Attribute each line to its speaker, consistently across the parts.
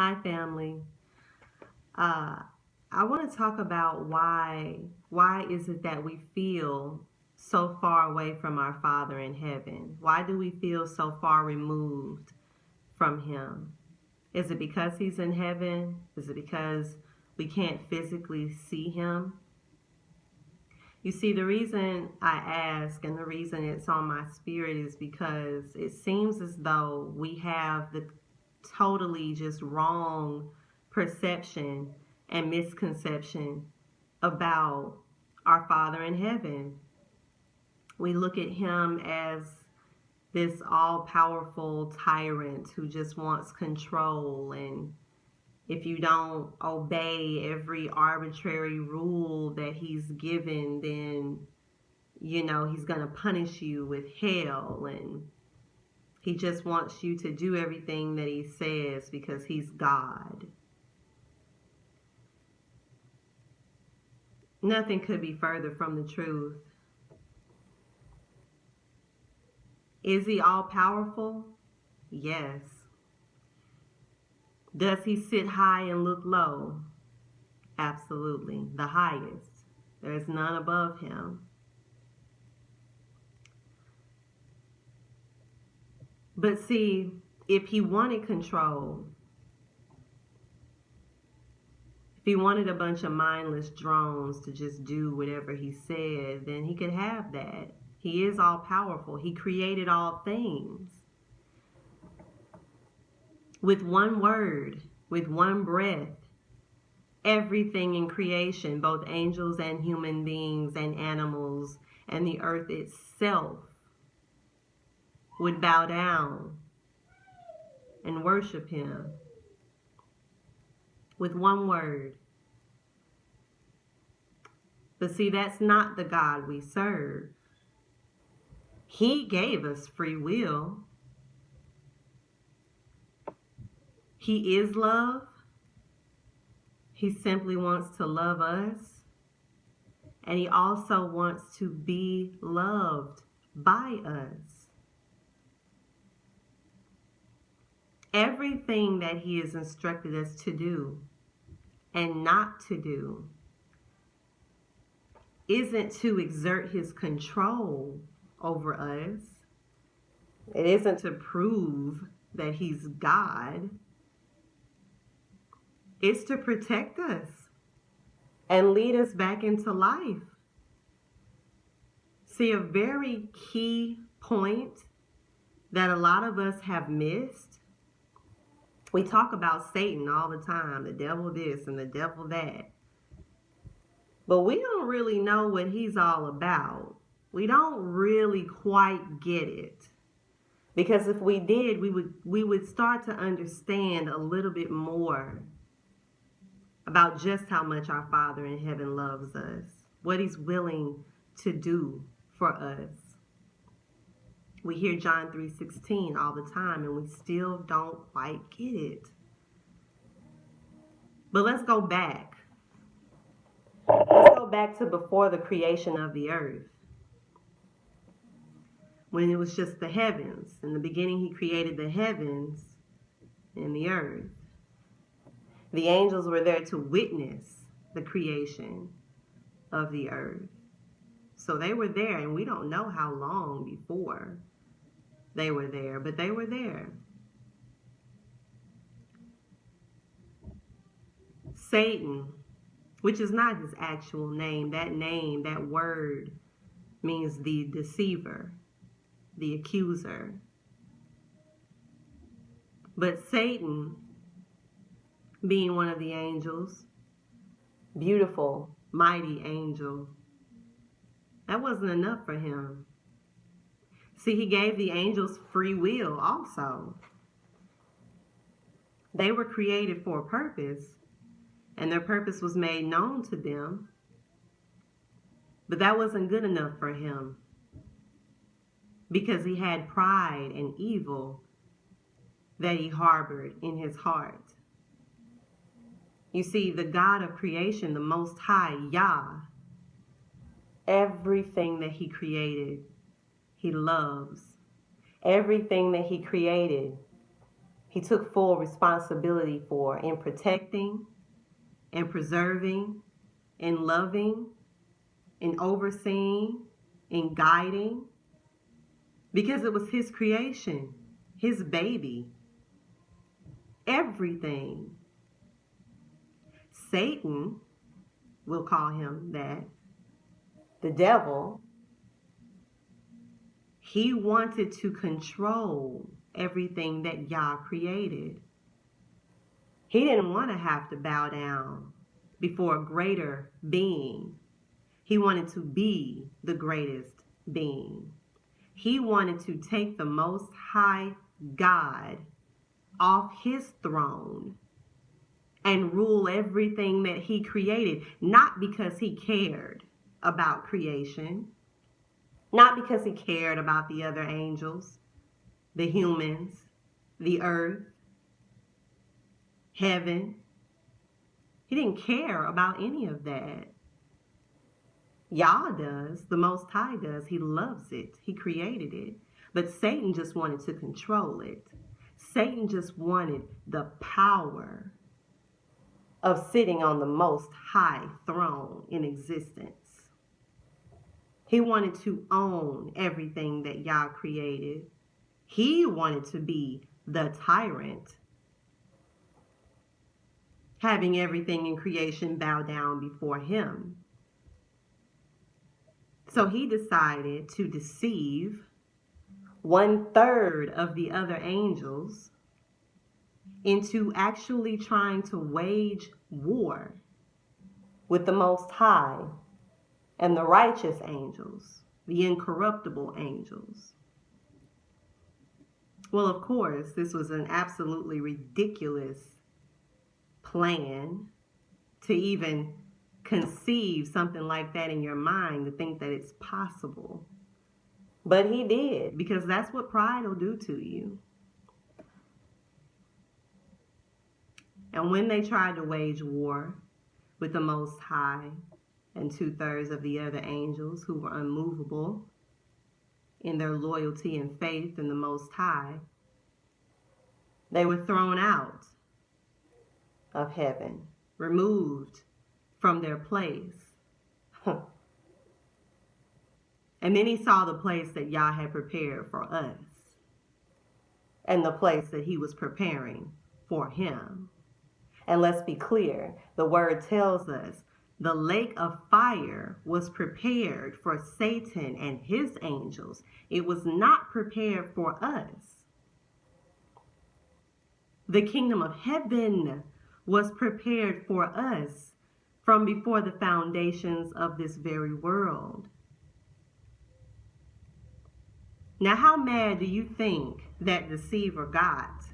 Speaker 1: Hi, family. Uh, I want to talk about why is it that we feel so far away from our Father in heaven? Why do we feel so far removed from Him? Is it because He's in heaven? Is it because we can't physically see Him? You see, the reason I ask and the reason it's on my spirit is because it seems as though we have the totally just wrong perception and misconception about our Father in heaven. We look at Him as this all powerful tyrant who just wants control, and if you don't obey every arbitrary rule that He's given, then He's going to punish you with hell, and He just wants you to do everything that He says because He's God. Nothing could be further from the truth. Is He all powerful? Yes. Does He sit high and look low? Absolutely. The highest. There is none above Him. But see, if He wanted control, if He wanted a bunch of mindless drones to just do whatever He said, then He could have that. He is all powerful. He created all things. With one word, with one breath, everything in creation, both angels and human beings and animals and the earth itself, would bow down and worship Him with one word. But see, that's not the God we serve. He gave us free will. He is love. He simply wants to love us. And He also wants to be loved by us. Everything that He has instructed us to do and not to do isn't to exert His control over us. It isn't to prove that He's God. It's to protect us and lead us back into life. See, a very key point that a lot of us have missed. We talk about Satan all the time, the devil this and the devil that. But we don't really know what he's all about. We don't really quite get it. Because if we did, we would start to understand a little bit more about just how much our Father in heaven loves us, what He's willing to do for us. We hear John 3:16 all the time, and we still don't quite get it. But let's go back. Let's go back to before the creation of the earth, when it was just the heavens. In the beginning, He created the heavens and the earth. The angels were there to witness the creation of the earth. So they were there, and we don't know how long before they were there, but they were there. Satan, which is not his actual name, that word means the deceiver, the accuser. But Satan, being one of the angels, beautiful, mighty angel, that wasn't enough for him. See, He gave the angels free will also. They were created for a purpose, and their purpose was made known to them. But that wasn't good enough for him, because he had pride and evil that he harbored in his heart. You see, the God of creation, the Most High, Yah, everything that He created, He loves. Everything that He created, He He took full responsibility for in protecting and preserving and loving and overseeing and guiding, because it was his creation, his baby, everything. Satan, we'll call him that, the devil, he wanted to control everything that Yah created. He didn't want to have to bow down before a greater being. He wanted to be the greatest being. He wanted to take the Most High God off his throne and rule everything that he created, not because he cared about creation, not because he cared about the other angels, the humans, the earth, heaven. He didn't care about any of that. Yah does, the Most High does. He loves it. He created it. But Satan just wanted to control it. Satan just wanted the power of sitting on the Most High throne in existence. He wanted to own everything that Yah created. He wanted to be the tyrant, having everything in creation bow down before him. So he decided to deceive 1/3 of the other angels into actually trying to wage war with the Most High and the righteous angels, the incorruptible angels. Well, of course, this was an absolutely ridiculous plan to even conceive something like that in your mind, to think that it's possible. But he did, because that's what pride will do to you. And when they tried to wage war with the Most High and 2/3 of the other angels who were unmovable in their loyalty and faith in the Most High, they were thrown out of heaven, removed from their place. And then he saw the place that Yah had prepared for us, and the place that he was preparing for him. And let's be clear, the word tells us the lake of fire was prepared for Satan and his angels. It was not prepared for us. The kingdom of heaven was prepared for us from before the foundations of this very world. Now, how mad do you think that deceiver got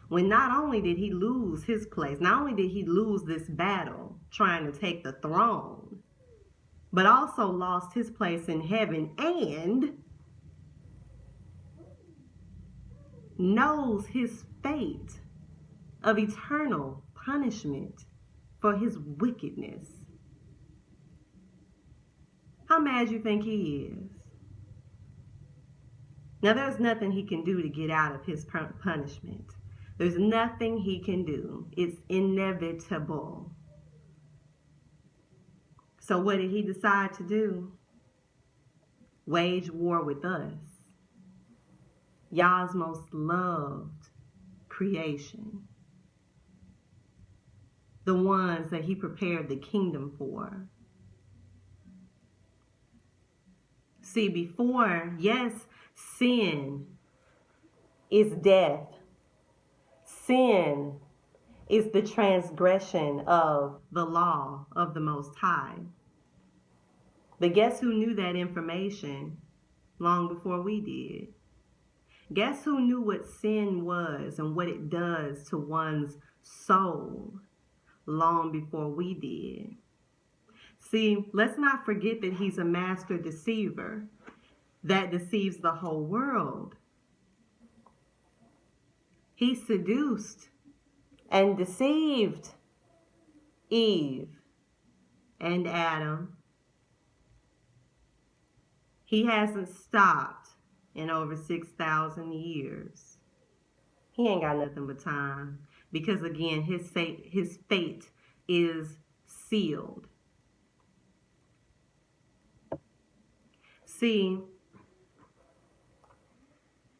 Speaker 1: when not only did he lose his place, not only did he lose this battle trying to take the throne, but also lost his place in heaven and knows his fate of eternal punishment for his wickedness? How mad you think he is? Now, there's nothing he can do to get out of his punishment. There's nothing he can do. It's inevitable. So what did he decide to do? Wage war with us, Yah's most loved creation, the ones that he prepared the kingdom for. See, before, yes, sin is death. Sin is the transgression of the law of the Most High. But guess who knew that information long before we did? Guess who knew what sin was and what it does to one's soul long before we did? See, let's not forget that he's a master deceiver that deceives the whole world. He seduced and deceived Eve and Adam. He hasn't stopped in over 6,000 years. He ain't got nothing but time. Because again, his fate is sealed. See,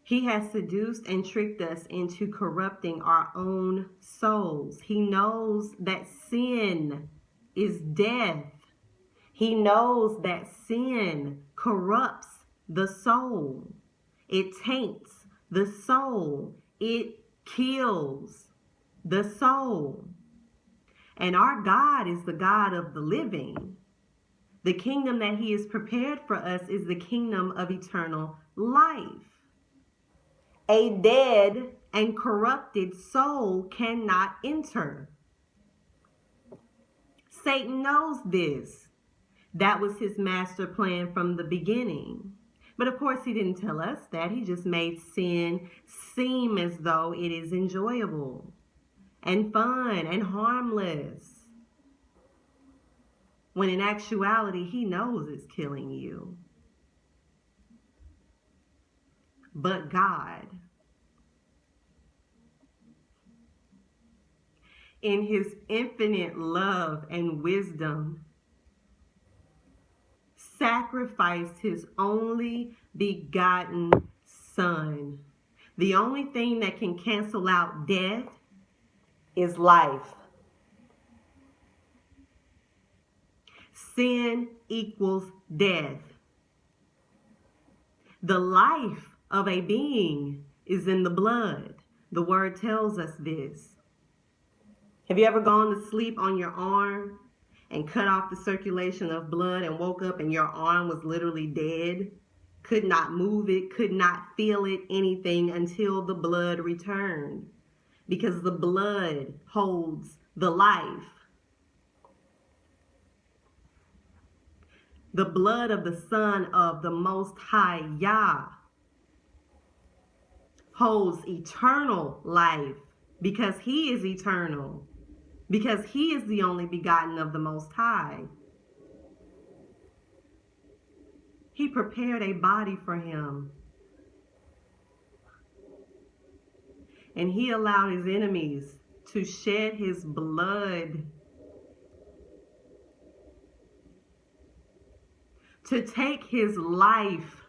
Speaker 1: he has seduced and tricked us into corrupting our own souls. He knows that sin is death. He knows that sin corrupts the soul. It taints the soul. It kills the soul. And our God is the God of the living. The kingdom that he has prepared for us is the kingdom of eternal life. A dead and corrupted soul cannot enter. Satan knows this. That was his master plan from the beginning. But of course, he didn't tell us that. He just made sin seem as though it is enjoyable and fun and harmless, when in actuality, he knows it's killing you. But God, in his infinite love and wisdom, sacrificed his only begotten Son. The only thing that can cancel out death is life. Sin equals death. The life of a being is in the blood. The word tells us this. Have you ever gone to sleep on your arm and cut off the circulation of blood and woke up and your arm was literally dead? Could not move it, could not feel it, anything until the blood returned. Because the blood holds the life. The blood of the Son of the Most High Yah holds eternal life because he is eternal. Because he is the only begotten of the Most High. He prepared a body for him. And he allowed his enemies to shed his blood, to take his life,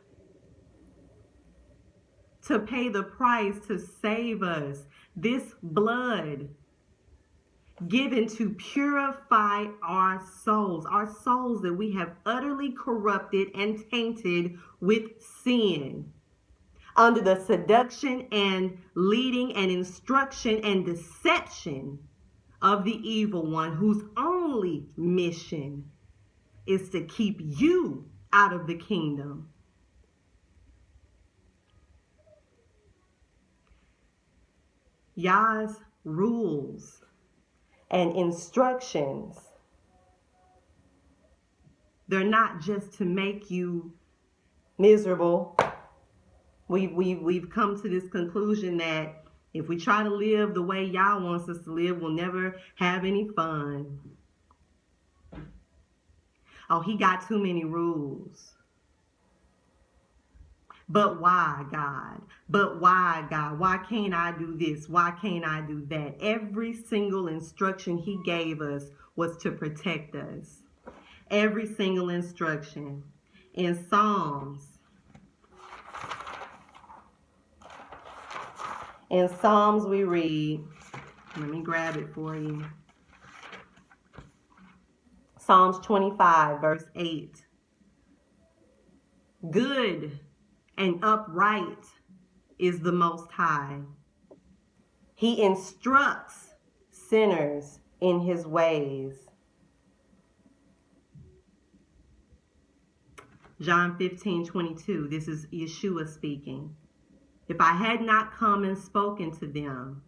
Speaker 1: to pay the price to save us. This blood given to purify our souls that we have utterly corrupted and tainted with sin, under the seduction and leading and instruction and deception of the evil one, whose only mission is to keep you out of the kingdom. Yah's rules and instructions, they're not just to make you miserable. We've come to this conclusion that if we try to live the way Yah wants us to live, we'll never have any fun. Oh, he got too many rules. But why, God? But why, God? Why can't I do this? Why can't I do that? Every single instruction he gave us was to protect us. Every single instruction. In Psalms we read, let me grab it for you. Psalms 25, verse 8. Good and upright is the Most High. He instructs sinners in his ways. John 15:22. This is Yeshua speaking. If I had not come and spoken to them,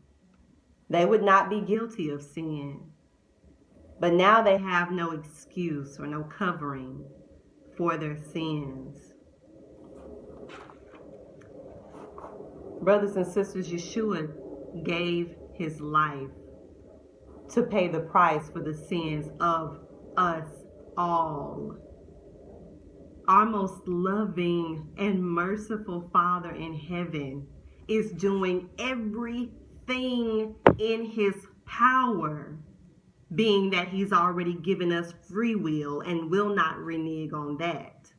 Speaker 1: they would not be guilty of sin. But now they have no excuse or no covering for their sins. Brothers and sisters, Yeshua gave his life to pay the price for the sins of us all. Our most loving and merciful Father in heaven is doing everything in his power, being that he's already given us free will and will not renege on that.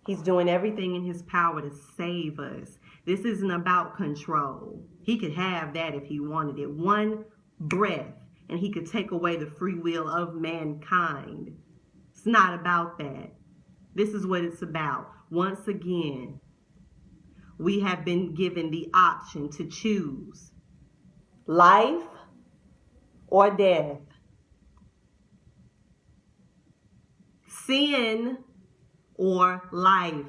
Speaker 1: He's doing everything in his power to save us. This isn't about control. He could have that if he wanted it. One breath, and he could take away the free will of mankind. It's not about that. This is what it's about. Once again, we have been given the option to choose life or death, sin or life.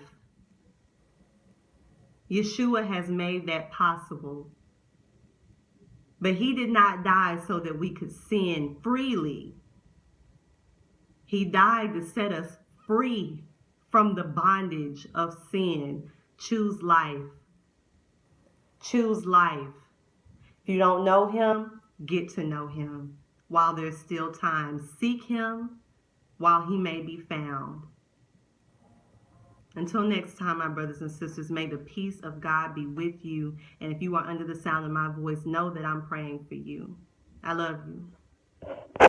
Speaker 1: Yeshua has made that possible. But he did not die so that we could sin freely. He died to set us free from the bondage of sin. Choose life. Choose life. If you don't know him, get to know him while there's still time. Seek him while he may be found. Until next time, my brothers and sisters, may the peace of God be with you. And if you are under the sound of my voice, know that I'm praying for you. I love you.